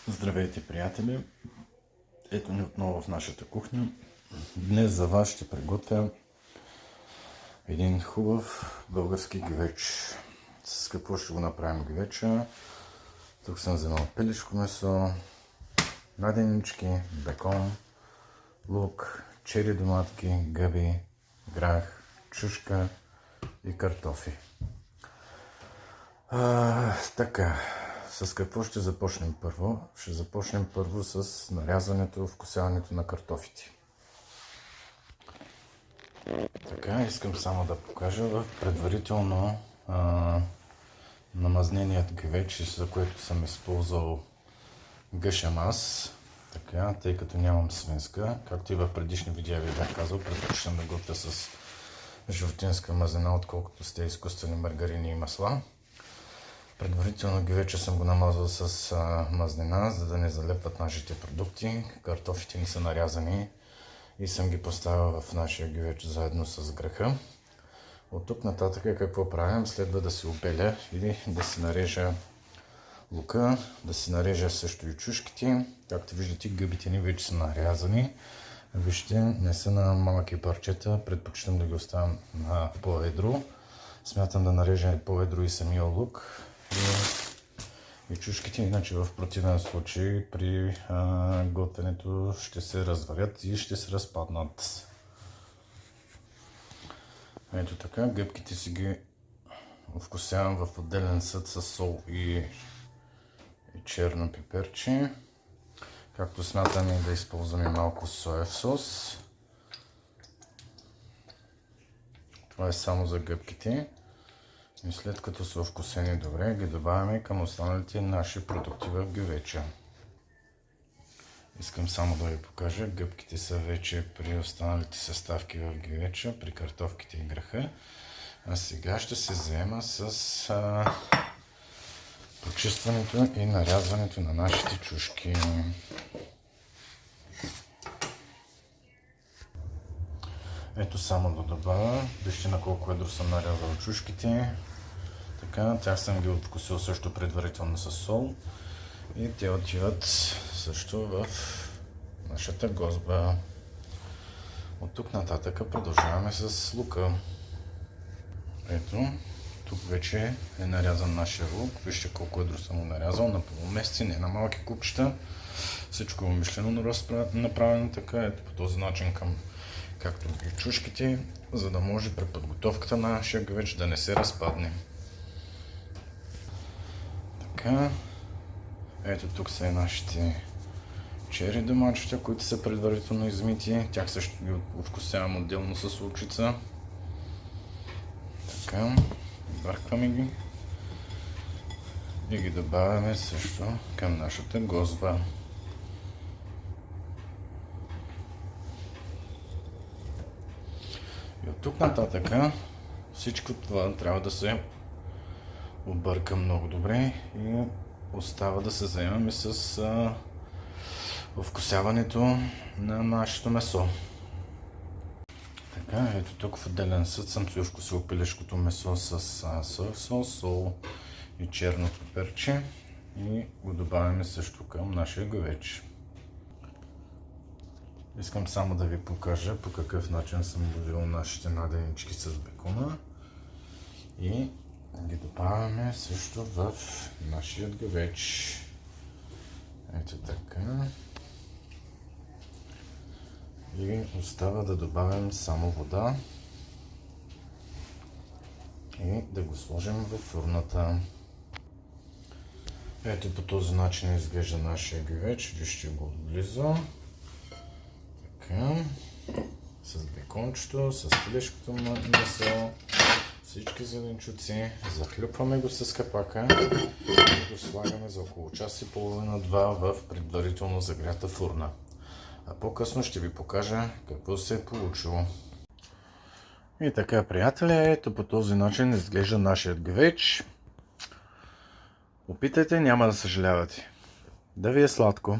Здравейте, приятели! Ето ни отново в нашата кухня. Днес за вас ще приготвя един хубав български гювеч. С какво ще го направим гювеча? Тук съм вземал пилешко месо, наденички, бекон, лук, чери доматки, гъби, грах, чушка и картофи. Така. С какво ще започнем първо? Ще започнем първо с нарязването, вкусяването на картофите. Така, искам само да покажа в предварително намазненият гювеч, за което съм използвал гъшамас. Така, тъй като нямам свинска, както и в предишни видеа ви бях казал, предпочитам да готвя с животинска мазнина, отколкото с тези изкуствени маргарини и масла. Предварително гювеча съм го намазал с мазнина, за да не залепват нашите продукти. Картофите не са нарязани и съм ги поставил в нашия гювеч заедно с граха. От тук нататък какво правим? Следва да се обеля или да си нарежа лука, да си нарежа също и чушките. Както виждате, гъбите ни вече са нарязани. Вижте, не са на малки парчета, предпочитам да ги оставям на по-едро. Смятам да нарежа по-едро и самия лук и чушките, иначе в противен случай при готвенето ще се развалят и ще се разпаднат. Ето така, гъбките си ги вкусявам в отделен съд с сол и черно пиперче. Както смятам и да използваме малко соев сос. Това е само за гъбките. И след като са вкусени добре, ги добавяме към останалите наши продукти в гювеча. Искам само да ви покажа, гъбките са вече при останалите съставки в гювеча, при картофките и граха. А сега ще се заема с почистването и нарязването на нашите чушки. Ето само да добавя, вижте на колко едро съм нарязал чушките. Така, тях съм ги откусил също предварително с сол и те отиват също в нашата гозба. От тук нататък продължаваме с лука. Ето, тук вече е нарязан нашия лук. Вижте колко едро съм го нарязал на полумесеци, не на малки купчета. Всичко е умишлено направено така, ето по този начин както и чушките, за да може при подготовката на нашия гювеч да не се разпадне. Така, ето тук са и нашите чери домачета, които са предварително измити. Тях също ги вкусявам отделно с лучица. Така, бъркваме ги и ги добавяме също към нашата гозба. И от тук нататък всичко това трябва да се обърка много добре и остава да се заемаме с вкусяването на нашето месо. Така, ето тук в отделен съд съм си вкусил пилешкото месо с соев сос, сол и черно пиперче и го добавяме също към нашия гювеч. Искам само да ви покажа по какъв начин съм довил нашите наденички с бекона и ги добавяме също в нашия гювеч. Ето така. И остава да добавим само вода и да го сложим в фурната. Ето по този начин изглежда нашия гювеч. Вижте го отблизо. Така. С бекончето, с пилешкото месо, всички зеленчуци. Захлюпваме го с капака и го слагаме за около час и половина-два в предварително загрята фурна. А по-късно ще ви покажа какво се е получило. И така, приятели, ето по този начин изглежда нашият гювеч. Опитайте, няма да съжалявате. Да ви е сладко!